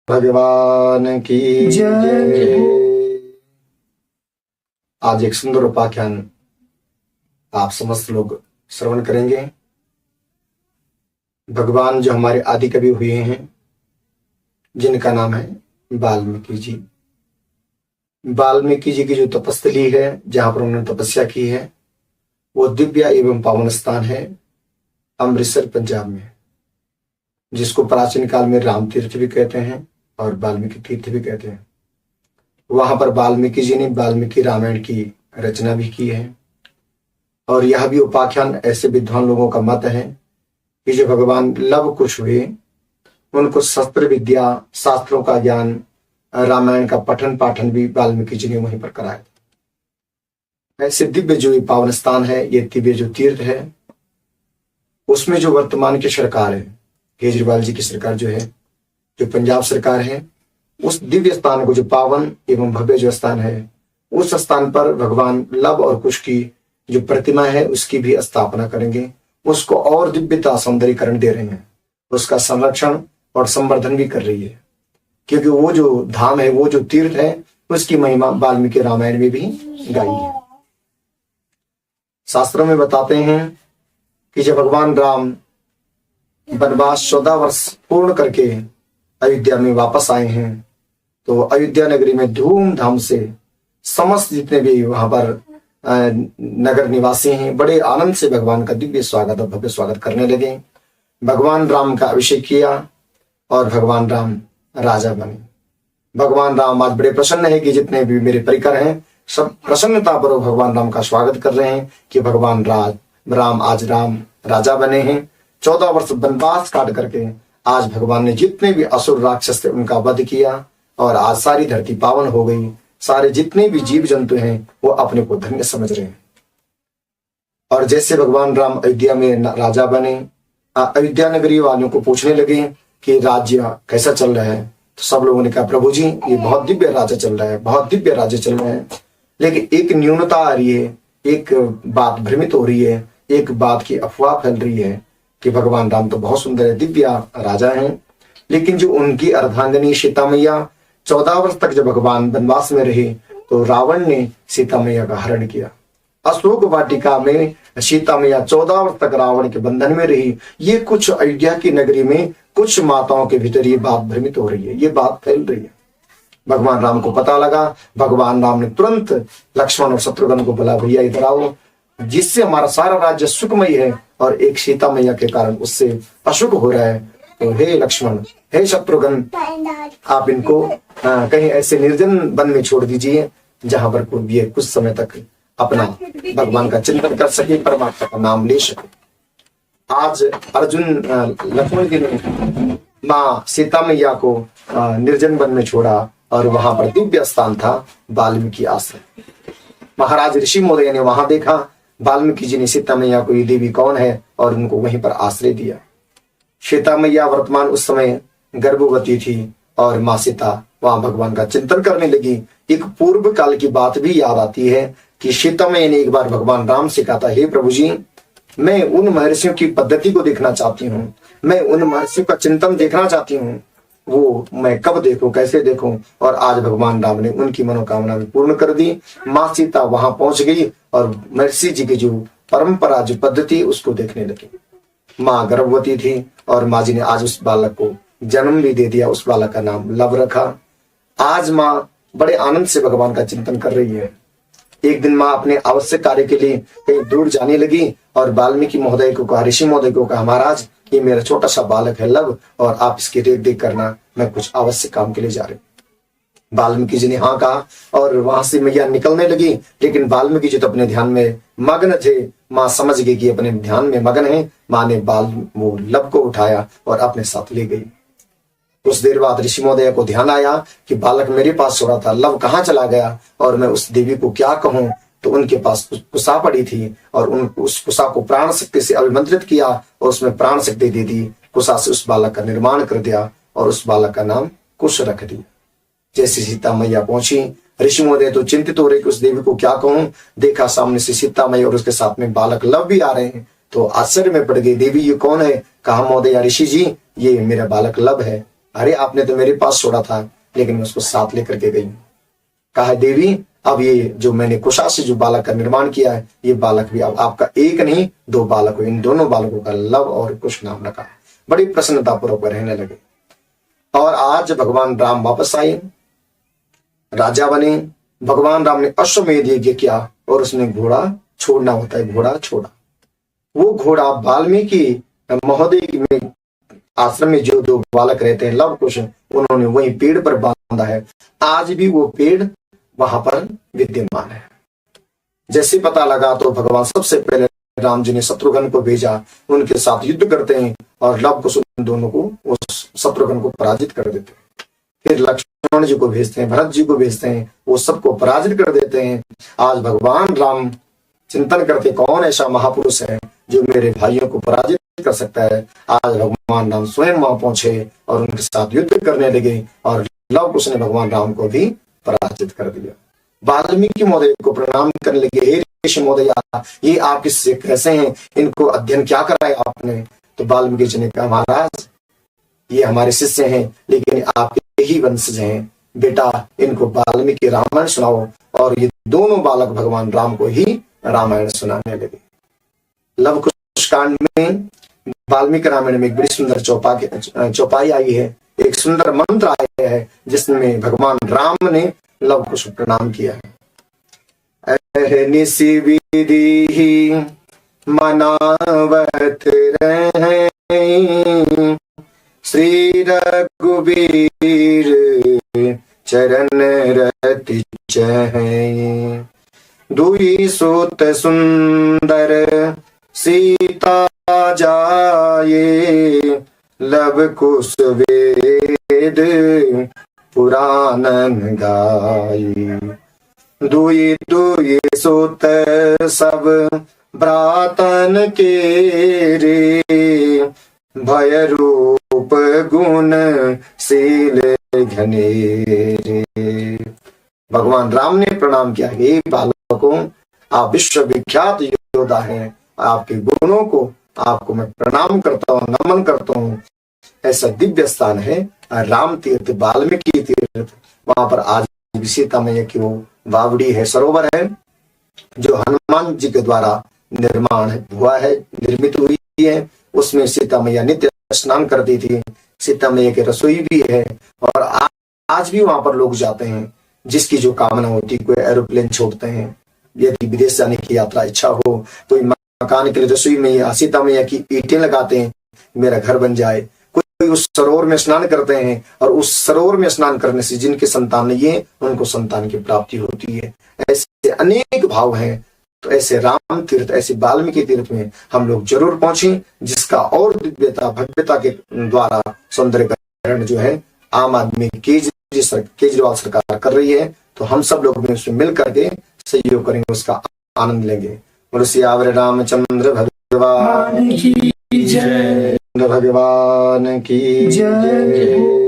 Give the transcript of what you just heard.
भगवान की जय। आज एक सुंदर उपाख्यान आप समस्त लोग श्रवण करेंगे। भगवान जो हमारे आदि कवि हुए हैं, जिनका नाम है वाल्मीकि जी। वाल्मीकि जी की जो तपस्थली है, जहां पर उन्होंने तपस्या की है, वो दिव्य एवं पावन स्थान है अमृतसर पंजाब में, जिसको प्राचीन काल में राम तीर्थ भी कहते हैं और वाल्मीकि तीर्थ भी कहते हैं। वहां पर वाल्मीकि जी ने वाल्मीकि रामायण की रचना भी की है। और यह भी उपाख्यान ऐसे विद्वान लोगों का मत है कि जो भगवान लव कुश हुए, उनको शस्त्र विद्या, शास्त्रों का ज्ञान, रामायण का पठन पाठन भी वाल्मीकि जी ने वहीं पर कराया। ऐसे दिव्य जो ये पावन स्थान है, ये दिव्य जो तीर्थ है, उसमें जो वर्तमान की सरकार है, केजरीवाल जी की सरकार जो है, जो पंजाब सरकार है, उस दिव्य स्थान को, जो पावन एवं भव्य जो स्थान है, उस स्थान पर भगवान लव और कुश की जो प्रतिमा है उसकी भी स्थापना करेंगे। उसको और दिव्यता सौंदर्यीकरण दे रहे हैं, उसका संरक्षण और संवर्धन भी कर रही है, क्योंकि वो जो धाम है, वो जो तीर्थ है, उसकी महिमा वाल्मीकि रामायण में भी गाई है। शास्त्रों में बताते हैं कि जब भगवान राम वनवास 14 वर्ष पूर्ण करके अयोध्या में वापस आए हैं, तो अयोध्या नगरी में धूमधाम से समस्त जितने भी वहां पर नगर निवासी हैं, बड़े आनंद से भगवान का दिव्य स्वागत और भव्य स्वागत करने लगे। भगवान राम का अभिषेक किया और भगवान राम राजा बने। भगवान राम आज बड़े प्रसन्न है कि जितने भी मेरे परिकर हैं, सब प्रसन्नता पर भगवान राम का स्वागत कर रहे हैं कि भगवान राम आज राम राजा बने हैं। 14 वर्ष वनवास काट करके आज भगवान ने जितने भी असुर राक्षस थे उनका वध किया और आज सारी धरती पावन हो गई। सारे जितने भी जीव जंतु हैं वो अपने को धन्य समझ रहे हैं। और जैसे भगवान राम अयोध्या में राजा बने, अयोध्या नगरी वालों को पूछने लगे कि राज्य कैसा चल रहा है, तो सब लोगों ने कहा प्रभु जी ये बहुत दिव्य राज्य चल रहा है, बहुत दिव्य राज्य चल रहा है। लेकिन एक न्यूनता आ रही है, एक बात भ्रमित हो रही है, एक बात की अफवाह फैल रही है कि भगवान राम तो बहुत सुंदर है, दिव्य राजा हैं, लेकिन जो उनकी अर्धांगिनी सीता मैया 14 वर्ष तक जब भगवान वनवास में रहे, तो रावण ने सीता मैया का हरण किया। अशोक वाटिका में सीता मैया 14 वर्ष तक रावण के बंधन में रही। ये कुछ अयोध्या की नगरी में कुछ माताओं के भीतर ये बात भ्रमित हो रही है, ये बात फैल रही है। भगवान राम को पता लगा। भगवान राम ने तुरंत लक्ष्मण और शत्रुघ्न को बोला, भैया इधर आओ, जिससे हमारा सारा राज्य सुखमय है और एक सीता मैया के कारण उससे अशुभ हो रहा है। तो हे लक्ष्मण, हे शत्रुघ्न, आप इनको कहीं ऐसे निर्जन वन में छोड़ दीजिए जहां पर कोई ये कुछ समय तक अपना भगवान का चिंतन कर सके, परमात्मा का नाम ले सके। आज अर्जुन लक्ष्मण जी ने माँ सीता मैया को निर्जन वन में छोड़ा और वहां पर दिव्य स्थान था वाल्मीकि आश्रम। महाराज ऋषि महोदय ने वहां देखा वाल्मीकि जी ने सीता मैया को ये देवी कौन है और उनको वहीं पर आश्रय दिया। सीता मैया वर्तमान उस समय गर्भवती थी और माँ सीता वहां भगवान का चिंतन करने लगी। एक पूर्व काल की बात भी याद आती है कि सीता मैया ने एक बार भगवान राम से कहा था, हे प्रभु जी, मैं उन महर्षियों की पद्धति को देखना चाहती हूँ, मैं उन महर्षियों का चिंतन देखना चाहती हूँ, वो मैं कब देखूं, कैसे देखूं। और आज भगवान राम ने उनकी मनोकामना भी पूर्ण कर दी। माँ सीता वहां पहुंच गई और महर्षि जी की जो परंपरा, जो पद्धति, उसको देखने लगी। माँ गर्भवती थी और माँ जी ने आज उस बालक को जन्म भी दे दिया। उस बालक का नाम लव रखा। आज माँ बड़े आनंद से भगवान का चिंतन कर रही है। एक दिन माँ अपने आवश्यक कार्य के लिए कहीं दूर जाने लगी और वाल्मीकि महोदय को कहा, ऋषि महोदय को कहा, महाराज ये मेरा छोटा सा बालक है लव, और आप इसकी देख देख करना, मैं कुछ आवश्यक काम के लिए जा रही हूँ। वाल्मीकि जी ने हाँ कहा और वहां से मैया निकलने लगी। लेकिन वाल्मीकि जी तो अपने ध्यान में मग्न थे। माँ समझ गई कि अपने ध्यान में मग्न है। माँ ने वो लव को उठाया और अपने साथ ले गई। कुछ देर बाद ऋषि महोदय को ध्यान आया कि बालक मेरे पास सो रहा था, लव कहाँ चला गया और मैं उस देवी को क्या कहूं। तो उनके पास कुशा पड़ी थी और उस कुशा को प्राण शक्ति से अभिमंत्रित किया और उसमें प्राण शक्ति दे दी। कुशा से उस बालक का निर्माण कर दिया और उस बालक का नाम कुश रख दिया। जैसे सीता मैया पहुंची, ऋषि महोदय तो चिंतित हो रहे कि उस देवी को क्या कहूं। देखा सामने से सीता मैया और उसके साथ में बालक लव भी आ रहे हैं, तो आश्चर्य में पड़ गई। देवी ये कौन है? कहा, महोदय ऋषि जी, ये मेरा बालक लव है। अरे आपने तो मेरे पास छोड़ा था, लेकिन मैं उसको साथ लेकर के गई। कहा देवी अब ये जो मैंने कुशा से जो बालक का निर्माण किया है, ये बालक भी अब आपका एक नहीं 2 बालक हो। इन दोनों बालकों का लव और कुश नाम रखा। बड़ी प्रसन्नता पूर्वक रहने लगे। और आज भगवान राम वापस आए, राजा बने। भगवान राम ने अश्वमेध यज्ञ किया और उसने घोड़ा छोड़ना होता है, घोड़ा छोड़ा। वो घोड़ा वाल्मीकि महोदय में आश्रम में जो 2 बालक रहते हैं लव कुश, उन्होंने वही पेड़ पर बांधा है। आज भी वो पेड़ वहां पर विद्यमान है। जैसे पता लगा तो भगवान सबसे पहले राम जी ने शत्रुघ्न को भेजा, उनके साथ युद्ध करते हैं और लव कुश दोनों को उस शत्रुघ्न को पराजित कर देते हैं। फिर लक्ष्मण जी को भेजते हैं, भरत जी को भेजते हैं, वो सबको पराजित कर देते हैं। आज भगवान राम चिंतन करते कौन ऐसा महापुरुष है जो मेरे भाइयों को पराजित कर सकता है। आज भगवान राम स्वयं वहां पहुंचे और उनके साथ युद्ध करने लगे और लव कुश ने भगवान राम को भी पराजित कर दिया। वाल्मीकि महोदय को प्रणाम करने लगे, हे ऋषि महोदय ये आप किससे कैसे हैं, इनको अध्ययन क्या कराया आपने। तो वाल्मीकि जी ने कहा महाराज ये हमारे शिष्य हैं, लेकिन आपके ही वंशज हैं। बेटा इनको वाल्मीकि रामायण सुनाओ। और ये दोनों बालक भगवान राम को ही रामायण सुनाने लगे। लव कुश कांड में वाल्मीकि रामायण में एक बड़ी सुंदर चौपाई आई है, एक सुंदर मंत्र आया है जिसमें भगवान राम ने लव कुश प्रणाम किया है। अहनिशि विधि मनावत रहे श्री रघुवीर चरण रति चहै। दुई सुत सुंदर सीता जाए लव कुश वेद पुराणन गाई। दुई दुई सुत सब भ्रातन के रे भय रूप गुण शील घनेरे। भगवान राम ने प्रणाम किया, हे बालकों आप विश्वविख्यात योद्धा हैं, आपके गुणों को आपको मैं प्रणाम करता हूँ, नमन करता हूँ। ऐसा दिव्य स्थान है राम तीर्थ, वाल्मीकि तीर्थ। वहां पर आज भी सीता मैया की वो बावड़ी है, सरोवर है, जो हनुमान जी के द्वारा निर्माण हुआ है, निर्मित हुई है। उसमें सीता मैया नित्य स्नान करती थी। सीता मैया की रसोई भी है और आज भी वहां पर लोग जाते हैं, जिसकी जो कामना होती है। कोई एरोप्लेन छोड़ते हैं, यदि विदेश जाने की यात्रा इच्छा हो, कोई मकान के लिए रसोई में सीता मैया की ईंटें लगाते हैं, मेरा घर बन जाए। कोई उस सरोवर में स्नान करते हैं और उस सरोवर में स्नान करने से जिनके संतान नहीं है उनको संतान की प्राप्ति होती है। ऐसे अनेक भाव हैं। तो ऐसे राम तीर्थ, ऐसे वाल्मीकि तीर्थ में हम लोग जरूर पहुंचे, जिसका और दिव्यता भव्यता के द्वारा सौंदर्यकरण जो है आम आदमी केजरीवाल सरकार कर रही है। तो हम सब लोग भी उसमें मिल करके सहयोग करेंगे, उसका आनंद लेंगे। बोलो सियावर रामचंद्र भगवान की जय, भगवान की जय।